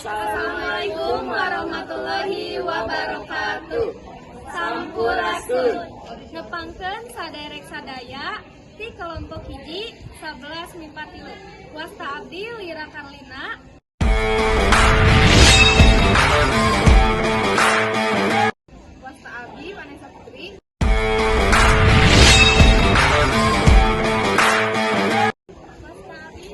Assalamualaikum warahmatullahi wabarakatuh. Sampurasun. Ngepangkeun saderek sadaya ti kelompok hiji 11 mimpa 3. Wasta abdi Lira Karlina. Wasta abdi Vanessa Putri. Wasta abdi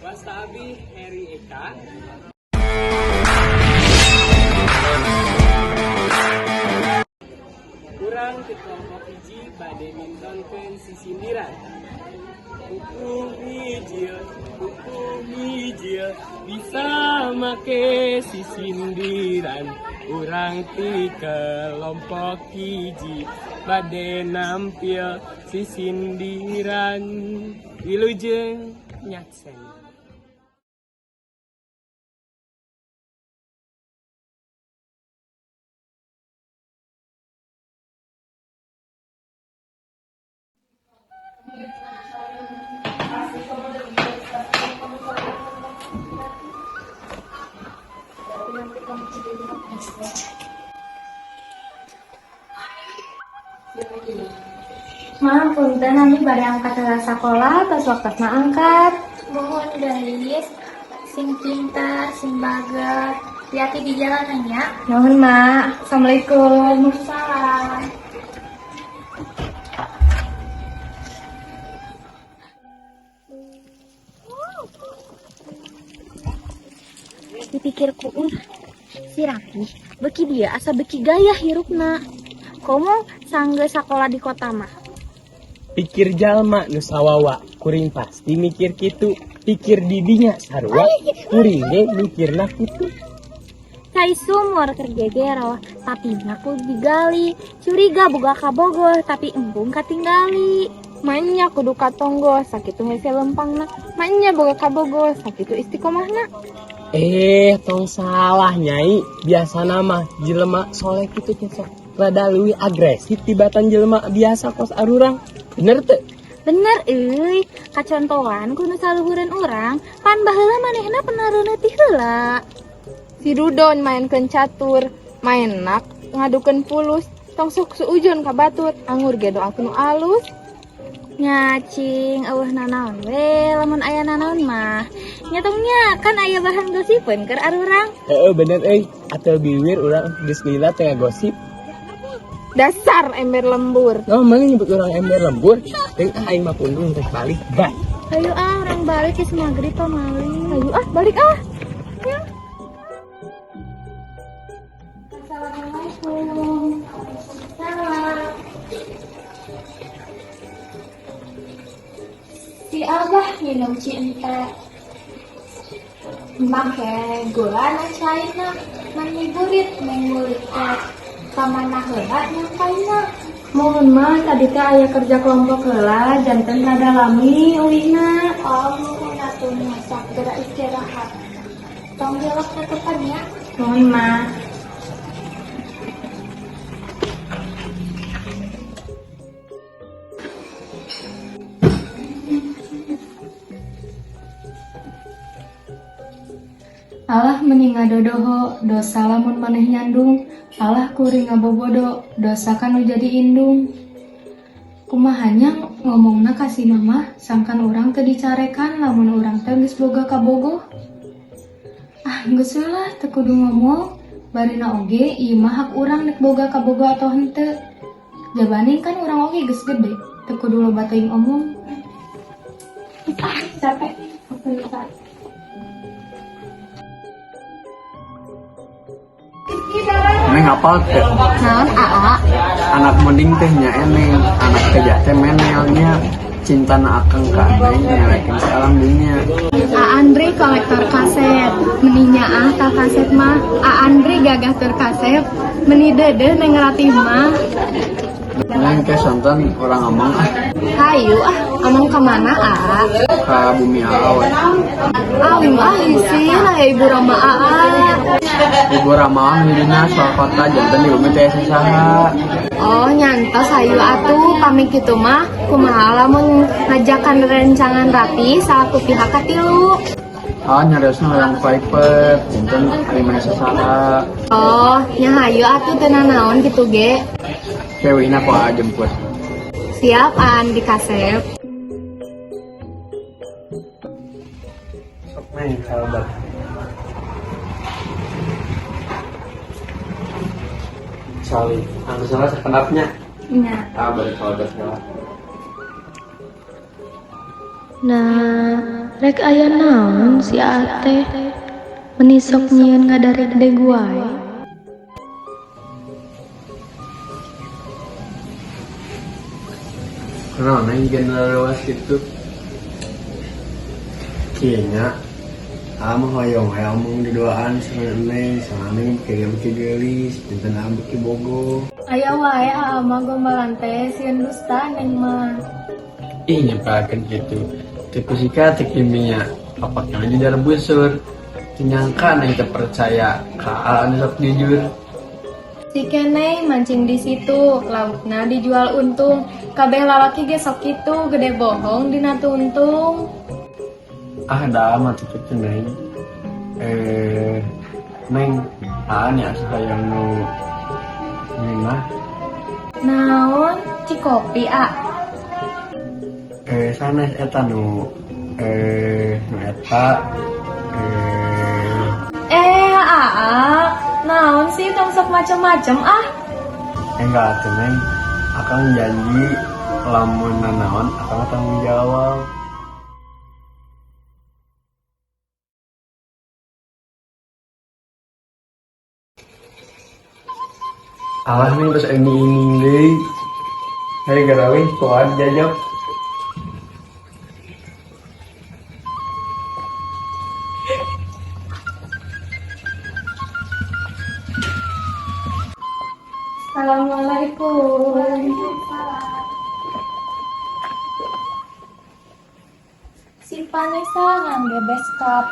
Wasta Abi Heri Eka. Kurang ke kelompok hiji bade mintonkeun sisindiran. Hukum hijil bisa make sisindiran. Kurang ti kelompok hiji bade nampil sisindiran. Wilujeng nyaksen. Ma, punten nami bari angkat ke sekolah, tos waktuna angkat. Mohon dahis, sing pintar, sing bager, hati-hati di jalanan ya. Mohon ma, assalamualaikum. Salam. Dipikirku, si Raki, beki dia asa beki gaya hirupna. Komo sangge sakola di kota mah. Pikir jalma nu sawawa, kuring pasti mikir kitu. Pikir didinya sarua, kuring ge mikirna kitu. Cai sumur kergegero, tapi ngaku digali. Curiga boga kabogoh, tapi embung katinggali. Manya kudu katonggo, sakitu hese lempangna. Manya boga kabogo, sakitu istiqomahna. Tong salah nyai. Biasa nama jelema soleh kitu cesok. Rada luwih agresif tibatan jelema biasa kos arurang. Bener teu? Bener euy, kacontohan kudu saluhureun urang, pan baheula manehna penareuna ti heula. Si Dudon mainkeun catur, mainak ngadukeun pulus, tong sok suujon ka batur, anggur ge doakeun nu alus. Nyacing, eueuh nanaon we, lamun aya nanaon mah. Nyatongnya kan aya bahan gosipeun keur arurang. Heeh bener euy, atuh biwir urang geus lila teh gosip. Dasar ember lembur. Oh, mana nyebut orang ember lembur? Ting aing mah pundung teh balik. Bye. Ayo orang balik ke maghrib pamaling. Ayo balik Ya. Assalamualaikum. Salam. Si Abah minum cinta. Make gula na cairna, mengiburit mengulit kamana heula nyampaina. Mohon mah tadi teh aya kerja kelompok heula, janten rada lami ulihna. Oh, mohon atuh masak gerak istirahat. Tong jelek tutupan ya. Mohon mah. Allah meni ngadodoho, dosa lamun maneh nyandung. Allah kuring ngabobodo, dosa kanu jadi indung. Kumahanya ngomongna kasih mama, sangkan orang teu dicarekan lamun orang teh geus boga kabogoh. Geus lah teu kudu ngomong, barina oge ieu mah hak urang nek boga kabogoh atau henteu. Jabane kan urang oge geus gede, teu kudu loba teuing omong. Capek. Neng hafal teh. Naon aa? Anak mending teh nya eneng, anak kerja teh menelnya. Cinta na akang ka neng nyelekin sekarang dunia. Andri kolektor kaset, meninya tak kaset mah. Andri gagah tur kaset, meni dede neng ratih mah. Neng ke sonton orang ngomong Hayu amang kemana ke bumi awe. Isi lah ya ibu Rama Ibu Ramawan hidupnya soal kota jantan di bumi teh saha. Oh nyantos hayu atuh pamit kitu mah kumaha lamun ngajakan rencangan rapi saku pihak katilu. Oh nyariosna yang private jantan ari mana saha. Oh nya hayu atuh teu naon kitu ge. Cewekna kok jemput. Siap an dikasep. Sok main sahabat. Sali, anu salah sekenapnya. Nya. Balik sahabat salah. Nah, rek aya naon si Ate? Menisok nyieun ngadarek deg wae. Kenapa neng general luas gitu? Kayaknya Ama hoyong omong di doaan sama neng kayak gelis jantan ama ke bogo. Aya wae ama gombalan teh sieun dusta neng mah. Ih nyempakan gitu. Tapi sika kimia apakah di dalam busur? Nyangka neng terpercaya kaan sok jujur. Si Kenei mancing di situ, laukna dijual untung. Kabeh lalaki ge sok kitu, gede bohong dina tuntung. Dah amat itu neng. Neng, ya sayang nu mah. Naon cikopi Sanes eta nu eta naon sih tong sok macem-macem enggak atuh neng. Akang janji lamun nanaon akang tanggung jawab. Alah nih terus ini deh. Hari garawih kuat jajab. Assalamualaikum. Si Vanessa ngangge beskap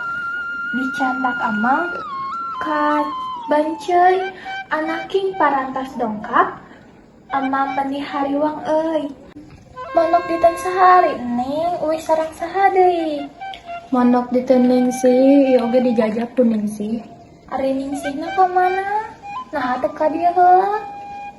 dicandak amang kat bancuy anaking parantas dongkap amang benih hariwang euy. Monok ditan sehari neng uih sareng saha deui. Monok diteneng sih, ieu oge dijajab ku Ningsih. Ari ningsihna ka mana? Nah teu ka dieu heula.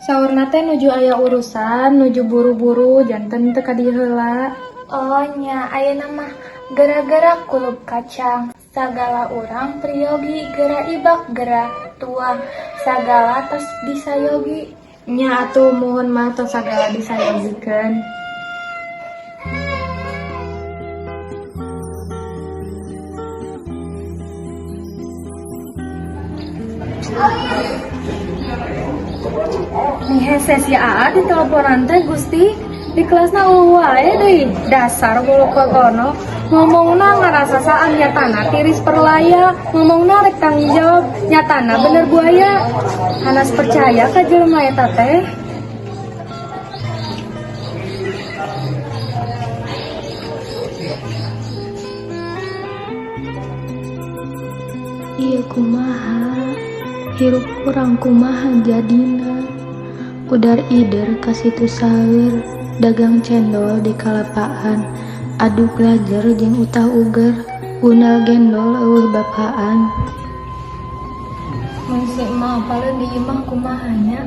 Saurna teh nuju aya urusan, nuju buru-buru, janten teu ka dieu heula. Oh nya ayeuna mah gara-gara kulub kacang sagala urang priyogi geura ibak geura tua sagala tos disayogi. Nya atuh muhun mah tos sagala disayogikeun. Nih hese si Aa di teleponan teh Gusti di kelasna wae deui dasar bulu kokono ngomongna ngarasa saan nyatana tiris perlaya ngomongna rek tanggung jawab nyatana bener buaya Hanas percaya ka jelema eta teh. Iya kumaha hirup kurang kumaha jadina udar ider kasitu sawer dagang cendol di kalapaan adu pelajar jeung utah uger unal gendol eueuh bapaan. Masih mah paling di imah kumahanya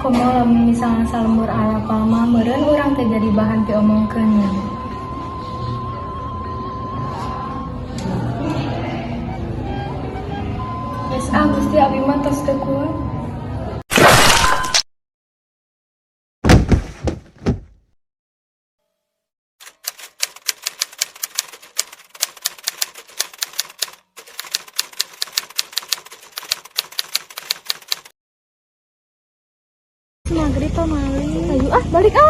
komo lamun misalnya salembur alapal mah meureun urang teh jadi bahan diomongkeunnya. Geus Gusti abi mah tos teu kuat. Maghrib apa maling? Ayo balik ya.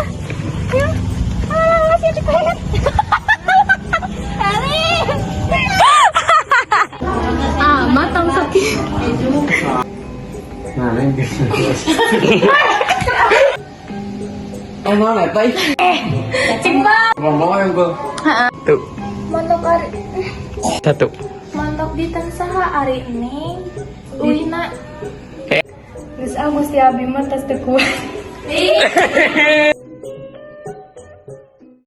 Si cepet. Matang sakit. Nah, neng Emang eta ih. Ngomong yang gue. Tuh, Mantok ari satu. mantok di saha ari ini. Uina Geus Gusti Abi mah tos teu kuat.